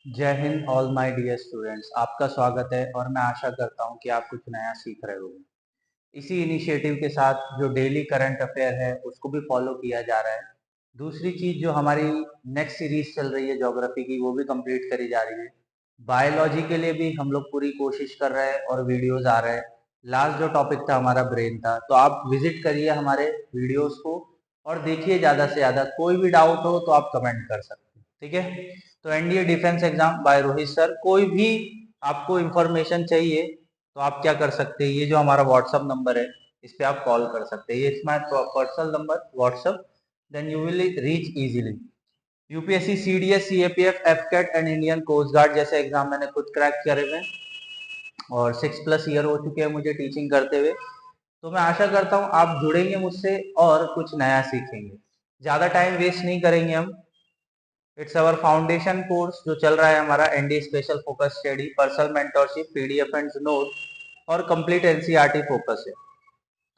जय Hind all my dear students. आपका स्वागत है और मैं आशा करता हूं कि आप कुछ नया सीख रहे हो। इसी इनिशिएटिव के साथ जो डेली करंट अफेयर है उसको भी फॉलो किया जा रहा है। दूसरी चीज जो हमारी नेक्स्ट सीरीज चल रही है ज्योग्राफी की, वो भी कंप्लीट करी जा रही है। बायोलॉजी के लिए भी हम लोग पूरी कोशिश कर रहे हैं और वीडियोस आ रहे हैं। लास्ट जो टॉपिक था हमारा ब्रेन था, तो आप विजिट करिए हमारे वीडियोस को और देखिए ज्यादा से ज्यादा। कोई भी डाउट हो तो आप कमेंट कर सकते हैं, ठीक है। तो NDA defence exam by Rohit sir, कोई भी आपको इंफॉर्मेशन चाहिए तो आप क्या कर सकते हैं, ये जो हमारा व्हाट्सअप नंबर है इस पे आप कॉल कर सकते हैं। ये it's my personal number WhatsApp, then you will reach easily. UPSC, CDS, CAPF, AFCAT and Indian coast guard जैसे एग्जाम मैंने खुद क्रैक करे हुए और 6+ ईयर हो चुके हैं मुझे टीचिंग करते हुए। तो मैं आशा करता हूँ आप जुड़ेंगे मुझसे और कुछ नया सीखेंगे। ज्यादा टाइम वेस्ट नहीं करेंगे हम। इट्स अवर फाउंडेशन कोर्स जो चल रहा है हमारा, ND special focus study, personal mentorship, PDF and note और कंप्लीट एनसीईआरटी फोकस है।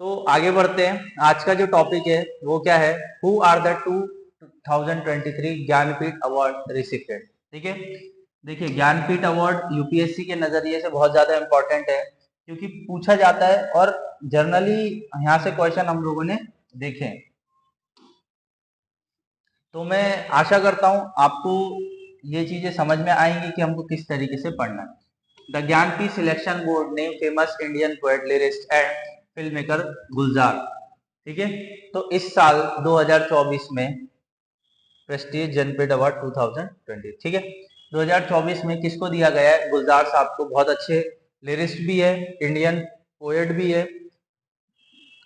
तो आगे बढ़ते हैं। आज का जो टॉपिक है वो क्या है, who are the 2023 Jnanpith award recipient. ठीक है, देखिए ज्ञानपीठ अवार्ड यूपीएससी के नजरिए से बहुत ज्यादा इंपॉर्टेंट है क्योंकि पूछा जाता है और जनरली यहाँ से क्वेश्चन हम लोगों ने देखे हैं। तो मैं आशा करता हूं आपको ये चीजें समझ में आएंगी कि हमको किस तरीके से पढ़ना है। The Jnanpith selection board name famous Indian poet, lyricist and film maker Gulzar. ठीक है, तो इस साल 2024 में प्रेस्टीज ज्ञानपीठ अवार्ड 2020, ठीक है, 2024 में किसको दिया गया है? गुलजार साहब को। बहुत अच्छे लिरिस्ट भी है, इंडियन पोएट भी है।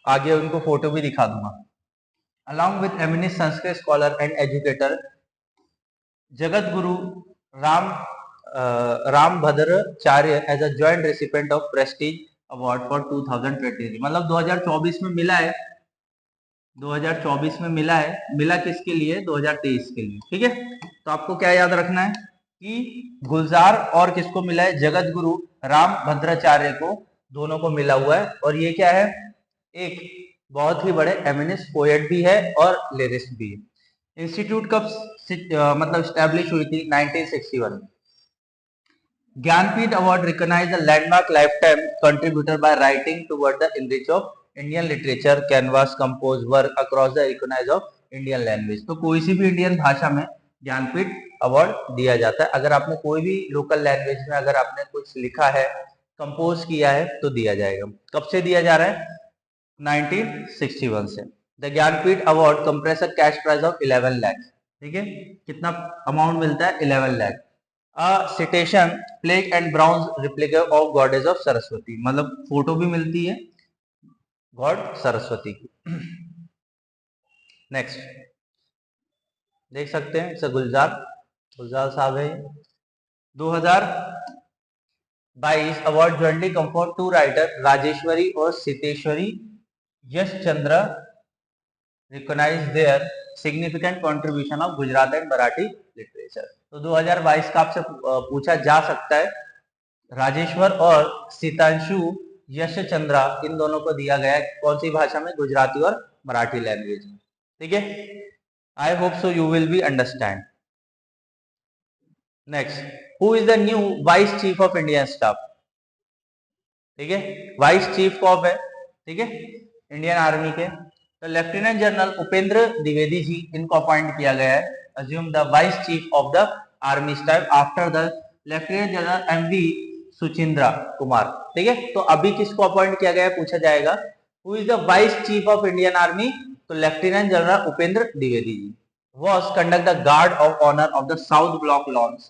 आगे उनको फोटो भी दिखा दूंगा। Along with eminent Sanskrit scholar and educator Jagat Guru Ram Rambhadracharya as a joint recipient of prestige award for 2023, मतलब 2024 में मिला है। 2024 में मिला है, मिला किसके लिए? 2023 के लिए। ठीक है, तो आपको क्या याद रखना है कि गुलजार और किसको मिला है? जगत गुरु राम भद्राचार्य को, दोनों को मिला हुआ है। और ये क्या है? एक बहुत ही बड़े एमिनेंस पोएट भी है और लिरिस्ट भी है। इंस्टीट्यूट कब मतलब स्टैब्लिश हुई थी? 1961 में। Jnanpith award recognise the landmark lifetime contributor by writing toward the enrich of Indian literature, canvas, compose work across the recognise of Indian language. तो कोई सी भी इंडियन भाषा में ज्ञानपीठ अवार्ड दिया जाता है। अगर आपने कोई भी लोकल लैंग्वेज में अगर आपने कुछ लिखा है, कंपोज किया है, तो दिया जाएगा। कब से दिया जा रहा है? 1961 से। The Jnanpith award compress a cash prize of 11 lakh. ठीक है, कितना अमाउंट मिलता है? 11 lakh. Citation plaque and bronze replica of goddess of Saraswati, मतलब फोटो भी मिलती है गॉड सरस्वती की। नेक्स्ट देख सकते हैं, इट्स गुलजार, गुलजार साहब है। 2022 award jointly conferred to writer Rajeshwari और Siteshwari Yash Chandra recognize their significant contribution of Gujarat and Marathi literature. तो 2022 का आपसे पूछा जा सकता है, राजेश्वर और सीतांशु यश चंद्रा, इन दोनों को दिया गया है कौन सी भाषा में? गुजराती और मराठी लैंग्वेज में। ठीक है, I hope so you will be understand. Next, who is the new vice chief of Indian staff? ठीक है, वाइस चीफ कौन है? ठीक है, इंडियन आर्मी के। तो लेफ्टिनेंट जनरल उपेंद्र द्विवेदी जी, इनको अपॉइंट किया गया है assume the vice chief of the army staff after the lieutenant general MV Suchindra Kumar. ठीक है, तो अभी किसको अपॉइंट किया गया है पूछा जाएगा, who is the vice chief of Indian army? तो lieutenant general Upendra Dwivedi ji. was conduct the guard of honor of the South Block launch.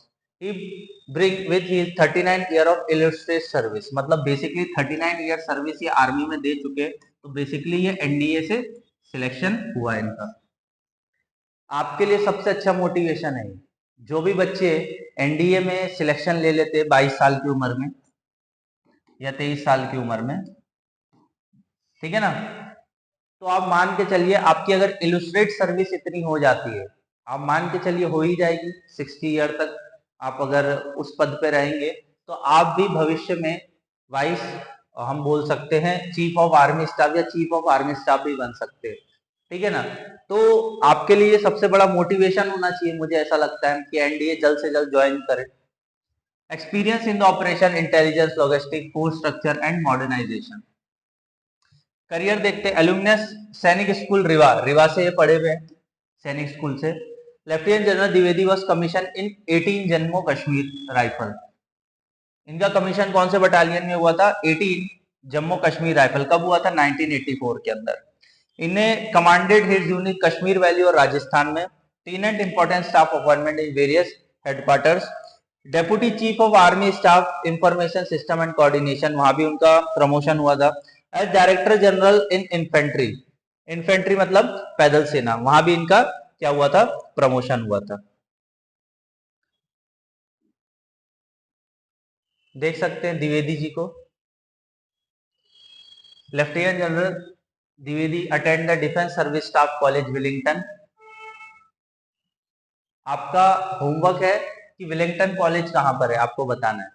He bring with his 39 year of illustrious service, मतलब बेसिकली 39 ईयर सर्विस ये army में दे चुके। तो basically ये NDA से selection हुआ इनका। आपके लिए सबसे अच्छा मोटिवेशन है। जो भी बच्चे एनडीए में सिलेक्शन ले लेते 22 साल की उम्र में या 23 साल की उम्र में, ठीक है ना, तो आप मान के चलिए आपकी अगर इलुस्ट्रेट सर्विस इतनी हो जाती है, आप मान के चलिए हो ही जाएगी 60 ईयर तक आप अगर उस पद पे रहेंगे, तो आप भी भविष्य में वाइस, हम बोल सकते हैं चीफ ऑफ आर्मी स्टाफ या चीफ ऑफ आर्मी स्टाफ भी बन सकते हैं। ठीक है ना। तो आपके लिए सबसे बड़ा मोटिवेशन होना चाहिए, मुझे ऐसा लगता है कि एनडीए जल्द से जल्द ज्वाइन करें। Experience in the operation, intelligence, logistic, force structure and modernisation. Career देखते हैं, एल्यूमिनस सैनिक स्कूल रिवा, रिवा से ये पढ़े हुए हैं, सैनिक स्कूल से। Lieutenant general Dwivedi was commission in 18 Jammu Kashmir rifle. इनका कमीशन कौन से बटालियन में हुआ था? 18 जम्मू कश्मीर राइफल। कब हुआ था? 1984 के अंदर। इन्हें commanded his unit Kashmir valley और राजस्थान में। तीन and important staff appointment in various headquarters. Deputy chief of army staff information system and coordination, वहां भी उनका प्रमोशन हुआ था। As director general in infantry, infantry मतलब पैदल सेना, वहां भी इनका क्या हुआ था? प्रमोशन हुआ था। देख सकते हैं द्विवेदी जी को। Lieutenant general Dwivedi attend the defence service staff college Willingdon. आपका होमवर्क है कि विलिंगटन कॉलेज कहां पर है, आपको बताना है।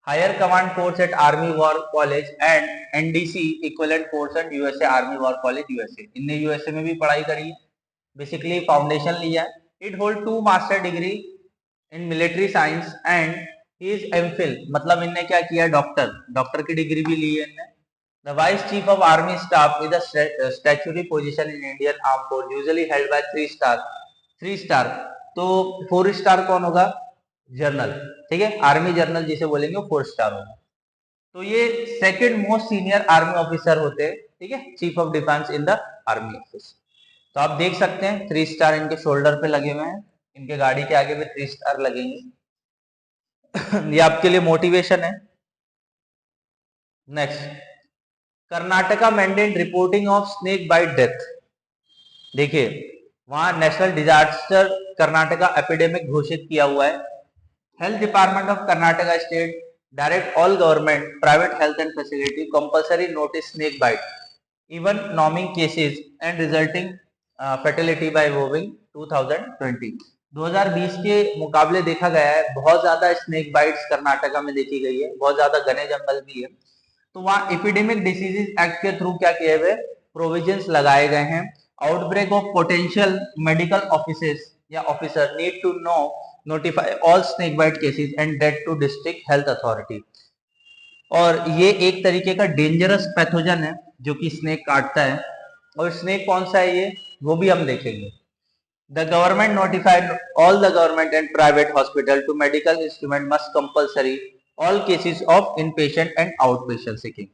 Higher command course at army war college and NDC equivalent course at USA army war college USA. इनने यूएसए में भी पढ़ाई करी है, बेसिकली फाउंडेशन लिया है। It hold 2 master degree in military science and he is MPhil, मतलब इनने क्या किया? डॉक्टर, डॉक्टर की डिग्री भी ली है इनने। The vice chief of army staff is a statutory position in Indian arm force usually held by 3 star. 3 star, तो 4 star कौन होगा? जनरल। ठीक है, आर्मी जनरल जिसे बोलेंगे वो 4 स्टार होगा। तो ये second most senior army officer होते हैं, ठीक है, chief of defence in the army office. तो आप देख सकते हैं 3 स्टार इनके शोल्डर पे लगे हुए हैं, इनके गाड़ी के आगे भी 3 स्टार लगेंगे। ये आपके लिए मोटिवेशन है। Next, Karnataka mandate reporting of snake bite death. देखिए, वहां नेशनल डिजास्टर कर्नाटका एपिडेमिक घोषित किया हुआ है। Health department of Karnataka state direct all government private health and facility compulsory notice snake bite even norming cases and resulting fertility by vowing 2020। 2020 के मुकाबले देखा गया है बहुत ज्यादा स्नेक बाइट्स कर्नाटका में देखी गई है, बहुत ज्यादा घने जंगल भी है। तो वहां एपिडेमिक डिसीजेज एक्ट के थ्रू क्या किए हुए प्रोविजंस लगाए गए हैं। Outbreak of potential medical officers या officer need to no notify all snake bite cases and date to district health authority. और ये एक तरीके का डेंजरस पैथोजन है जो कि स्नेक काटता है। और स्नेक कौन सा है ये, वो भी हम देखेंगे। The government notified all the government and private hospital to medical instrument must compulsory all cases of in patient and out patient seeking.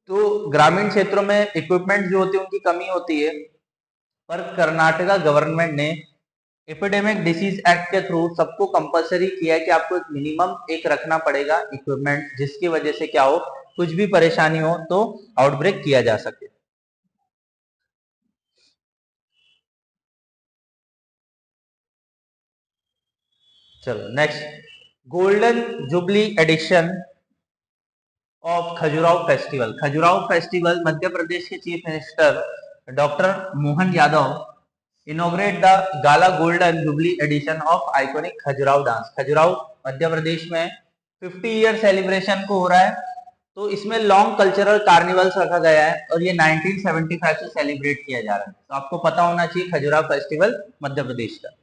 तो ग्रामीण क्षेत्रों में इक्विपमेंट जो होती है उनकी कमी होती है, पर कर्नाटका गवर्नमेंट ने एपिडेमिक डिसीज एक्ट के थ्रू सबको कंपलसरी किया है कि आपको एक मिनिमम एक रखना पड़ेगा इक्विपमेंट, जिसकी वजह से क्या हो, कुछ भी परेशानी हो तो आउटब्रेक किया जा सके। चलो next, golden jubilee edition of Khajuraho festival. Khajuraho festival Madhya Pradesh के chief minister doctor Mohan Yadav inaugurate the gala golden jubilee edition of iconic Khajuraho dance. Khajuraho Madhya Pradesh में 50 ईयर सेलिब्रेशन को हो रहा है, तो इसमें लॉन्ग कल्चरल कार्निवल्स रखा गया है और ये 1975 से सेलिब्रेट किया जा रहा है। तो आपको पता होना चाहिए खजुराहो फेस्टिवल मध्य प्रदेश का।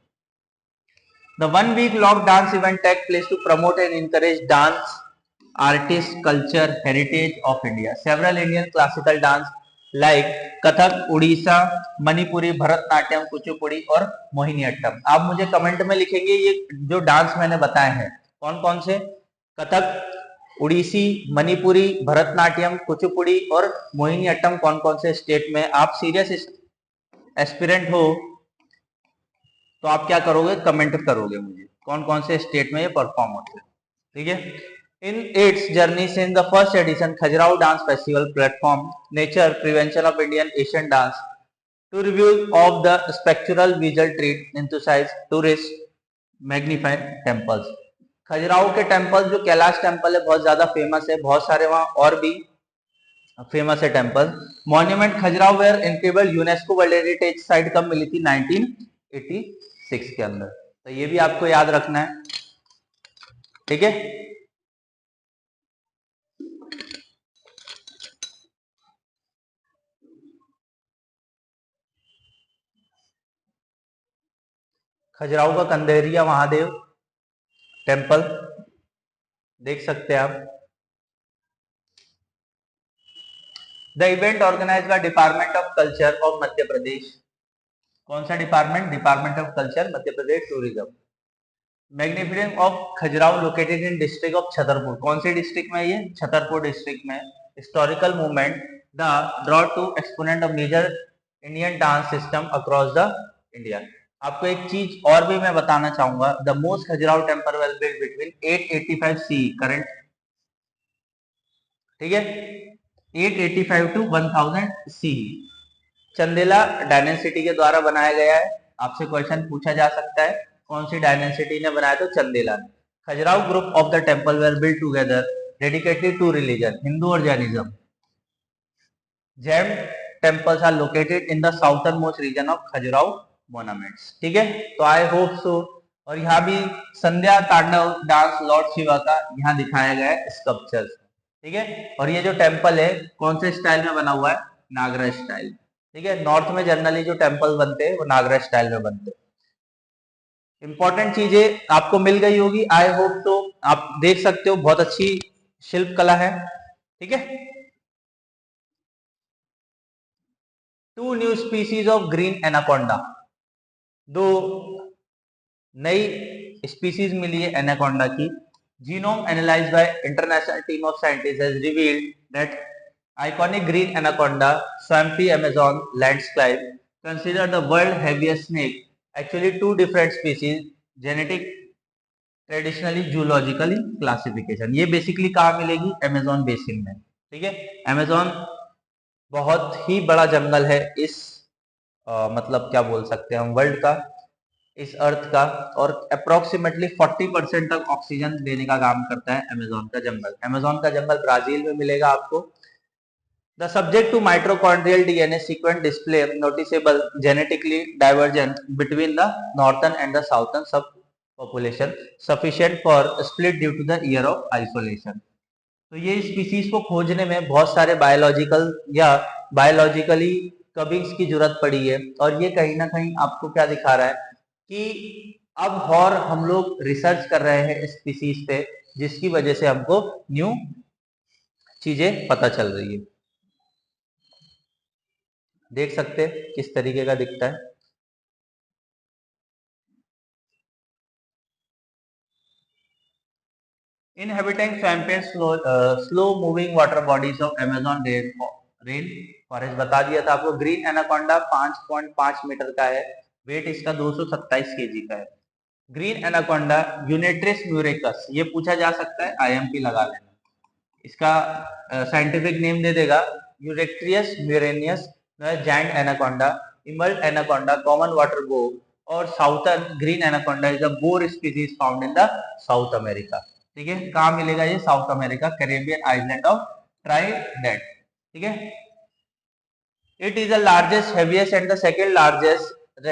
The 1 week long dance event take place to promote and encourage dance, artist, culture, heritage of India. Several Indian classical dance like Kathak, Orissa, Manipuri, Bharatanatyam, Kuchipudi और मोहिनीअट्टम। आप मुझे कमेंट में लिखेंगे ये जो डांस मैंने बताए हैं कौन कौन से, कथक, उड़ीसी, मणिपुरी, भरतनाट्यम, कुचिपुड़ी और मोहिनीअट्टम कौन कौन से स्टेट में। आप सीरियस एस्पिरेंट हो तो आप क्या करोगे, कमेंट करोगे मुझे कौन कौन से स्टेट में ये परफॉर्म होते हैं, ठीक है। In its journey since the first edition Khajuraho dance festival platform nature prevention of Indian Asian dance to review of the spectacular visual treat entices tourist magnified temples. Khajuraho के टेम्पल जो कैलाश टेम्पल है बहुत ज्यादा फेमस है, बहुत सारे वहां और भी फेमस है temple. Monument Khajuraho where incredible UNESCO world heritage site कब मिली थी? 1986 के अंदर। तो ये भी आपको याद रखना है, ठीक है। खजुराहो का कंदेरिया महादेव टेम्पल देख सकते हैं आप। The event organize by department of culture of Madhya Pradesh. कौन सा department? Department of culture Madhya Pradesh tourism. Magnificence of Khajuraho located in district of Chhatarpur. कौन सी डिस्ट्रिक्ट में? ये छतरपुर डिस्ट्रिक्ट में। Historical movement the draw to exponent of major Indian dance system across the India. आपको एक चीज और भी मैं बताना चाहूंगा। The most Khajuraho temple well built between 885 C current, ठीक है, 885 टू 1000 सी चंदेला डायनेसिटी के द्वारा बनाया गया है। आपसे क्वेश्चन पूछा जा सकता है कौन सी डायनेसिटी ने बनाया? तो चंदेला ने। Khajuraho group of the temple were built together dedicated to religion, Hindu और Jainism. Jain temples are located in the southern most region of Khajuraho monuments, ठीक है। तो आई होप सो। और यहाँ भी संध्या तांडव डांस लॉर्ड शिवा का यहाँ दिखाया गया है स्कल्पचर्स, ठीक है। और ये जो टेम्पल है कौन से स्टाइल में बना हुआ है? नागरा स्टाइल, ठीक है। नॉर्थ में जनरली जो टेम्पल बनते हैं वो नागरा स्टाइल में बनते हैं। इंपॉर्टेंट चीजें आपको मिल गई होगी आई होप। तो आप देख सकते हो बहुत अच्छी शिल्प कला है, ठीक है। 2 new species of green anaconda. 2 नई स्पीसीज मिली है एनाकोंडा की। Genome analysed bye international team of scientist has revealed that iconic green anaconda swampy Amazon landscape considered the world heaviest snake, actually 2 different species genetic traditionally zoologically classification। ये basically कहाँ मिलेगी? Amazon basin में, ठीक है। Amazon बहुत ही बड़ा जंगल है इस मतलब क्या बोल सकते हैं हम, वर्ल्ड का, इस अर्थ का। और अप्रोक्सीमेटली 40% तक ऑक्सीजन देने का काम करता है अमेजोन का जंगल। अमेजोन का जंगल ब्राजील में मिलेगा आपको। The subject to mitochondrial DNA sequence display noticeable genetically divergence between the northern and the southern subpopulation sufficient for split due to the year of isolation। तो ये स्पीसीज को खोजने में बहुत सारे बायोलॉजिकल या बायोलॉजिकली कबिंग्स की जरूरत पड़ी है। और ये कहीं ना कहीं आपको क्या दिखा रहा है कि अब और हम लोग रिसर्च कर रहे हैं स्पीसीज पे, जिसकी वजह से हमको न्यू चीजें पता चल रही है। देख सकते हैं किस तरीके का दिखता है। Inhabiting swampy slow moving water bodies of Amazon rain forest बता दिया था आपको। ग्रीन एनाकोंडा 5.5 मीटर का है, वेट इसका 227 केजी का है। ग्रीन एनाकोंडा यूनेट्रिस म्यूरेकस, ये पूछा जा सकता है, आईएमपी लगा लेना। इसका साइंटिफिक नेम दे देगा eunectes murinus giant anaconda, emerald anaconda, common water go और southern green anaconda is a boa species found in the South America, ठीक है। कहाँ मिलेगा ये? South America, Caribbean island of Trinidad, ठीक है। It is the largest, heaviest and the second largest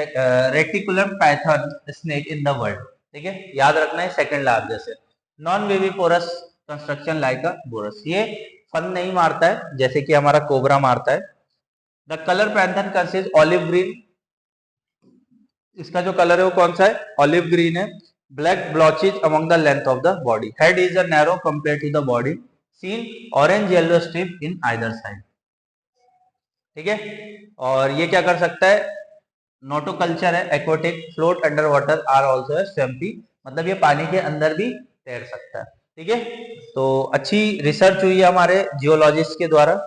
reticulum python snake in the world, ठीक है। याद रखना है सेकंड लार्जेस्ट है। Non viviparous construction like a boas, ये फन नहीं मारता है जैसे कि हमारा कोबरा मारता है। The colour pattern consist olive green, इसका जो कलर है वो कौन सा है? ऑलिव ग्रीन है। Black blotches among the length of the body, head is a narrow compare to the body, seen orange yellow strip in either side, ठीक है। और ये क्या कर सकता है? नोटोकल्चर है, aquatic, float under water, or also swampy, मतलब ये पानी के अंदर भी तैर सकता है, ठीक है। तो अच्छी रिसर्च हुई है हमारे जियोलॉजिस्ट के द्वारा।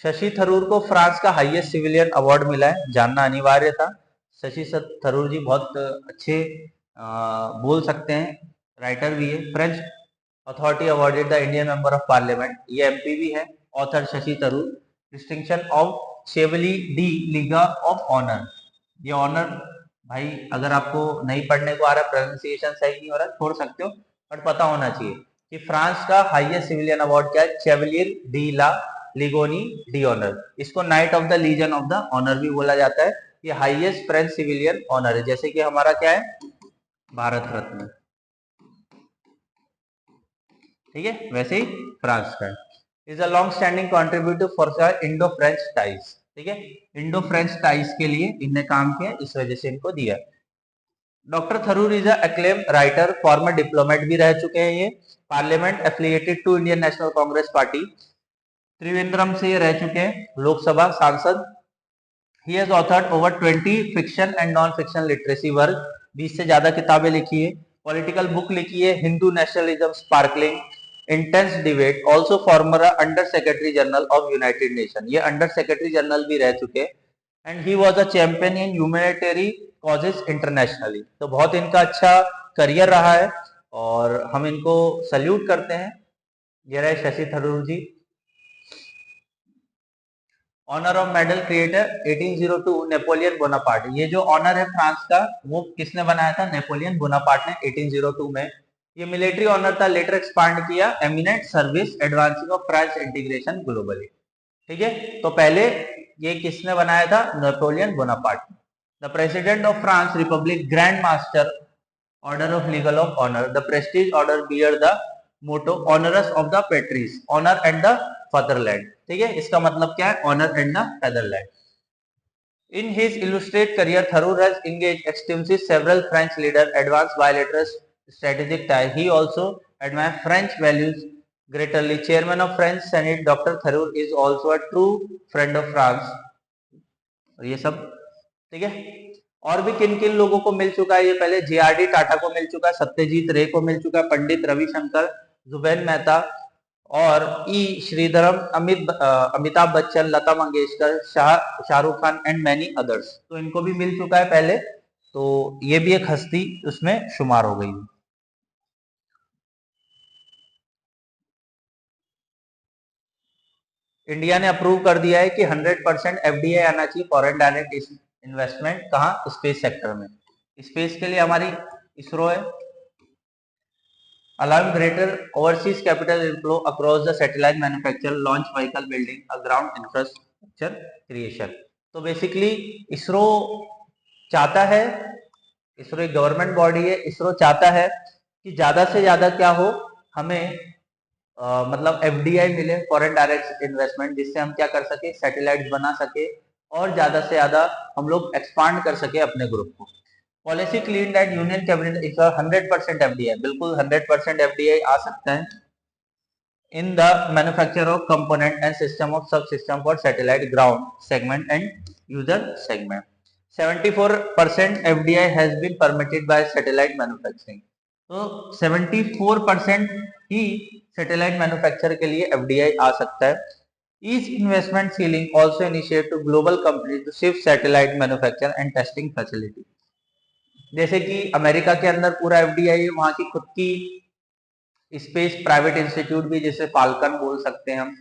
शशि थरूर को फ्रांस का हाईएस्ट सिविलियन अवार्ड मिला है, जानना अनिवार्य था। शशि थरूर जी बहुत अच्छे बोल सकते हैं, राइटर भी है। French authority awarded the Indian member of parliament, ये एमपी भी है। Author Shashi Tharoor. Distinction of chevalier de लीगा ऑफ ऑनर, ये ऑनर भाई अगर आपको नहीं पढ़ने को आ रहा, प्रोनाउंसिएशन सही नहीं हो रहा, छोड़ सकते हो, बट पता होना चाहिए कि फ्रांस का हाईएस्ट सिविलियन अवार्ड क्या है? Chevalier de la legion d' honneur. इसको knight of the legion of the honour भी बोला जाता है। ये हाईएस्ट फ्रेंच सिविलियन ऑनर है, जैसे कि हमारा क्या है? भारत रत्न, ठीक है, वैसे ही फ्रांस का है। Is a long standing contributor for Indo French ties, ठीक है, इंडो फ्रेंच टाइज के लिए इनने काम किया, इस वजह से इनको दिया। Doctor Tharoor is acclaim writer, former diplomat भी रह चुके हैं ये, parliament affiliated to Indian national Congress party, Trivandrum से ये रह चुके हैं, लोकसभा सांसद। He has authored over 20 fiction and non-fiction literacy work, 20 से ज्यादा किताबें लिखी है, पॉलिटिकल बुक लिखी है, Hindu nationalism sparkling, intense debate, also farmer under secretary general of United nation, ये अंडर सेक्रेटरी जनरल भी रह चुके हैं, and he was a champion in humanitarian causes internationally. तो बहुत इनका अच्छा करियर रहा है और हम इनको सल्यूट करते हैं। ये रहे Shashi Tharoor ji. Honour of medal creator 1802 Napoleon Bonaparte, ये जो ऑनर है फ्रांस का वो किसने बनाया था? नेपोलियन बोनापार्ट ने 1802 में। ये मिलिट्री ऑनर था, लेटर एक्सपांड किया, eminent service advancing of France integration globally. ठीक है, तो पहले ये किसने बनाया था? Napoleon Bonaparte. The president of France republic grand master order of legal of honour, the prestige order bear the motto honours of the patries, honour and the fatherland. ठीक है, इसका मतलब क्या है? Honour and the fatherland. In his illustrious career, Tharoor has engaged extensively several French leaders, advanced bilateral strategic ties. He also admires French values greatly. Chairman of French Senate, Dr. Tharoor is also a true friend of France. और ये सब ठीक है। और भी किन किन लोगों को मिल चुका है ये? पहले JRD टाटा को मिल चुका है, सत्यजीत रे को मिल चुका है, पंडित रविशंकर, जुबैन मेहता और Shridharam, Amitabh Bachchan, Lata Mangeshkar, Shahrukh Khan and many others. तो इनको भी मिल चुका है पहले, तो ये भी एक हस्ती उसमें शुमार हो गई। इंडिया ने अप्रूव कर दिया है कि 100% FDI आना चाहिए, फॉरेन डायरेक्ट इन्वेस्टमेंट। कहाँ? स्पेस सेक्टर में। स्पेस के लिए हमारी इसरो है। allowing greater overseas capital inflow across the satellite manufacture, launch vehicle building, a ground infrastructure creation। तो बेसिकली इसरो चाहता है, इसरो एक गवर्नमेंट बॉडी है, इसरो चाहता है कि ज्यादा से ज्यादा क्या हो, हमें मतलब FDI मिले, फॉरेन डायरेक्ट इन्वेस्टमेंट, जिससे हम क्या कर सके? सैटेलाइट बना सके और ज्यादा से ज्यादा हम लोग एक्सपांड कर सके अपने ग्रुप को। Policy clean that union cabinet is 100% FDI, बिल्कुल 100% FDI आ सकता है in the manufacture of component and system of sub system for satellite ground segment and user segment. 74% FDI has been permitted by satellite manufacturing. तो 74% ही satellite manufacture के लिए FDI आ सकता है। Each investment ceiling also initiate to global companies to shift satellite manufacture and testing facility। जैसे कि America के अंदर पूरा FDI है, वहां की खुद की स्पेस प्राइवेट इंस्टीट्यूट भी, जैसे फाल्कन बोल सकते हैं हम,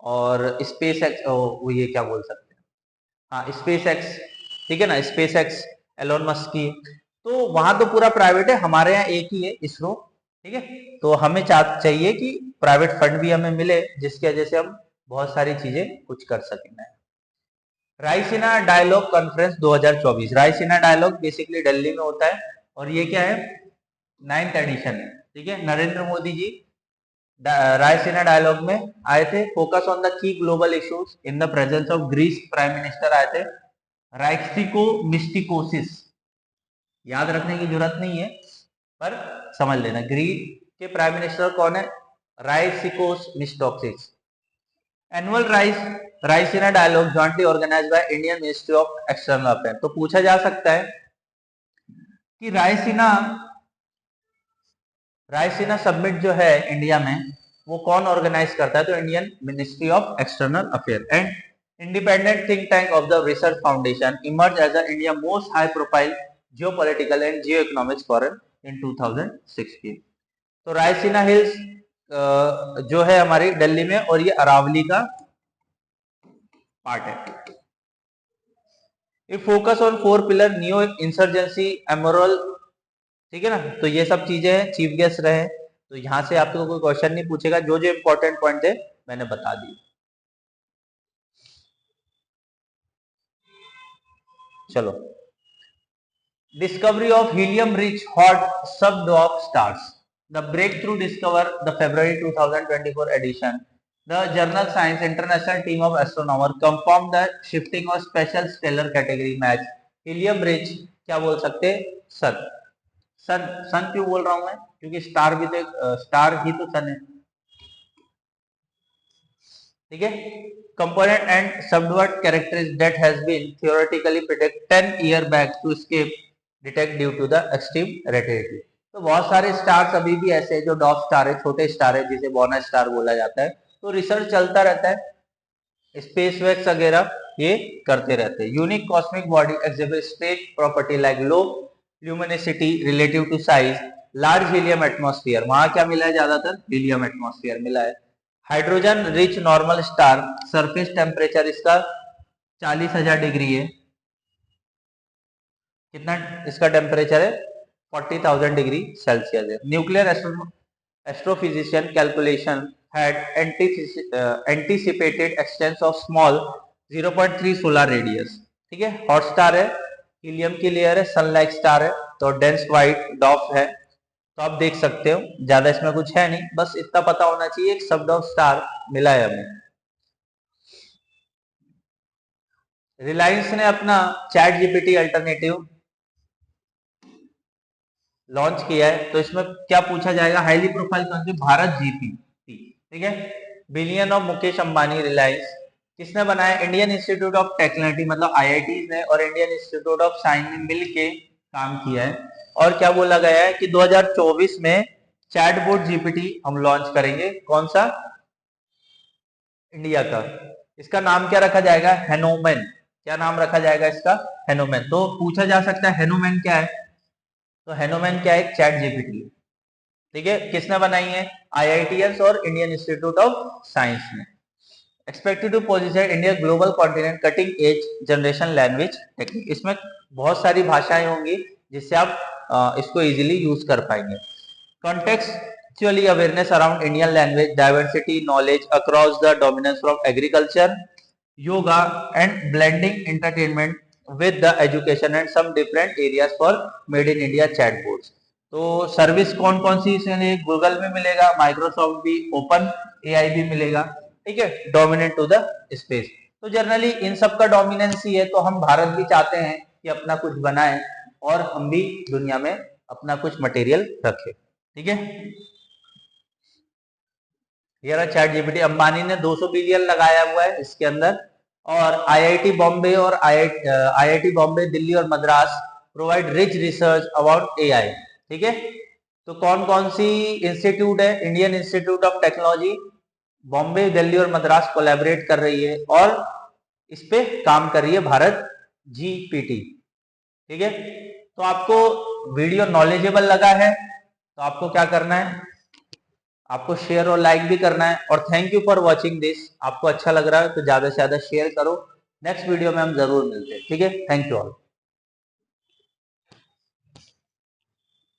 और स्पेस एक्स, वो ये क्या बोल सकते हैं, हाँ स्पेस एक्स, ठीक है ना, स्पेस एक्स एलोन मस्क की, तो वहां तो पूरा प्राइवेट है, हमारे यहाँ एक ही है, इसरो। ठीक है, तो हमें चाहिए कि प्राइवेट फंड भी हमें मिले, जिसकी वजह से हम बहुत सारी चीजें कुछ कर सकें। Raisina dialogue conference 2024, Raisina dialogue basically Delhi में होता है और ये क्या है? 9th एडिशन है। ठीक है, नरेंद्र मोदी जी रायसीना डायलॉग में आए थे। Focus on the key global issues in the presence of Greece prime minister आए थे। राइक्सिको मिस्टिकोसिस, याद रखने की जरूरत नहीं है पर समझ लेना, ग्रीस के प्राइम मिनिस्टर कौन है? Kyriakos Mitsotakis. Annual Raisina dialogue jointly organized by Indian ministry of external affairs. तो पूछा जा सकता है कि रायसीना समिट जो है इंडिया में, वो कौन ऑर्गेनाइज करता है? तो Indian ministry of external affair and independent think tank of the research foundation emerge as India most high profile geopolitical and geo economics forum in 2016। तो रायसीना हिल्स जो है हमारी दिल्ली में, और ये अरावली का पार्ट है। ये focus on 4 pillar new insurgency amoral, ठीक है ना, तो ये सब चीजें हैं, चीफ गेस्ट रहे, तो यहां से आपको कोई क्वेश्चन नहीं पूछेगा, जो जो इंपॉर्टेंट पॉइंट है मैंने बता दी। चलो, discovery of helium rich hot sub dog stars, the breakthrough discover the February 2024 edition The Journal Science International team of astronomers confirmed the shifting of special stellar category match helium rich, क्या बोल सकते हैं, सन। सन सन क्यों बोल रहा हूं मैं, क्योंकि स्टार भी तो स्टार ही तो सन है, ठीक है। Component and subdivide characteristics that has been theoretically predicted 10 year back to escape detect due to the extreme relativity। तो बहुत सारे स्टार्स अभी भी ऐसे हैं जो डॉफ स्टार है, छोटे स्टार है, जिसे बोना स्टार बोला जाता है। तो रिसर्च चलता रहता है, स्पेस वैक्स वगैरह ये करते रहते हैं। Unique cosmic body exhibit straight property like low luminosity relative to size, large helium atmosphere, वहां क्या मिला है, ज्यादातर हीलियम एटमॉस्फेयर मिला है। Hydrogen rich normal star, surface temperature इसका 40,000 डिग्री है। कितना इसका टेम्परेचर है, 40,000 डिग्री सेल्सियस है। Nuclear astrophysician calculation had anticipated extents of small 0.3 solar radius, ठीक है। हॉट स्टार है, हीलियम की लेयर है, सनलाइट स्टार है, तो डेंस व्हाइट डॉफ है। तो आप देख सकते हो, ज्यादा इसमें कुछ है नहीं, बस इतना पता होना चाहिए एक सब डॉफ स्टार मिला है हमें। रिलायंस ने अपना चैट जीपीटी अल्टरनेटिव लॉन्च किया है, तो इसमें क्या पूछा जाएगा, highly profile country Bharat GPT, ठीक है। बिलियन ऑफ मुकेश अंबानी रिलायंस किसने बनाया, इंडियन इंस्टीट्यूट ऑफ टेक्नोलॉजी मतलब आईआईटी ने और इंडियन इंस्टीट्यूट ऑफ साइंस ने मिलके काम किया है। और क्या बोला गया है कि 2024 में चैटबॉट जीपीटी हम लॉन्च करेंगे, कौन सा, इंडिया का। इसका नाम क्या रखा जाएगा, हेनोमेन, क्या नाम रखा जाएगा इसका, हेनोमेन। तो पूछा जा सकता है हेनोमेन क्या है, तो हेनोमेन क्या है, चैट जीपीटी, ठीक है। किसने बनाई है, आईआईटीएस और इंडियन इंस्टीट्यूट ऑफ साइंस ने। Expected to position India global continent cutting edge generation language technique, इसमें बहुत सारी भाषाएं होंगी जिससे आप इसको इजीली यूज कर पाएंगे। Contextually awareness around Indian language diversity knowledge across the dominance from agriculture yoga and blending entertainment with the education and some different areas for made in India chatbots। तो सर्विस कौन कौन सी इसमें, Google में मिलेगा, Microsoft भी, open AI भी मिलेगा, ठीक है। डोमिनेंट टू द स्पेस, तो जनरली इन सब का डोमिनेंस ही है, तो हम भारत भी चाहते हैं कि अपना कुछ बनाए और हम भी दुनिया में अपना कुछ मटेरियल रखें, ठीक है। ये रहा चैट जीपीटी, अंबानी ने 200 बिलियन लगाया हुआ है इसके अंदर। और आईआईटी बॉम्बे और आईआईटी बॉम्बे दिल्ली और Madras provide rich research about AI, ठीक है। तो कौन कौन सी इंस्टीट्यूट है, Indian institute of technology, Bombay Delhi और मद्रास कोलैबोरेट कर रही है और इस पे काम कर रही है भारत जीपीटी, ठीक है। तो आपको वीडियो नॉलेजेबल लगा है तो आपको क्या करना है, आपको शेयर और लाइक भी करना है। और thank you for watching this, आपको अच्छा लग रहा है तो ज्यादा से ज्यादा शेयर करो। नेक्स्ट वीडियो में हम जरूर मिलते हैं, ठीक है। Thank you all.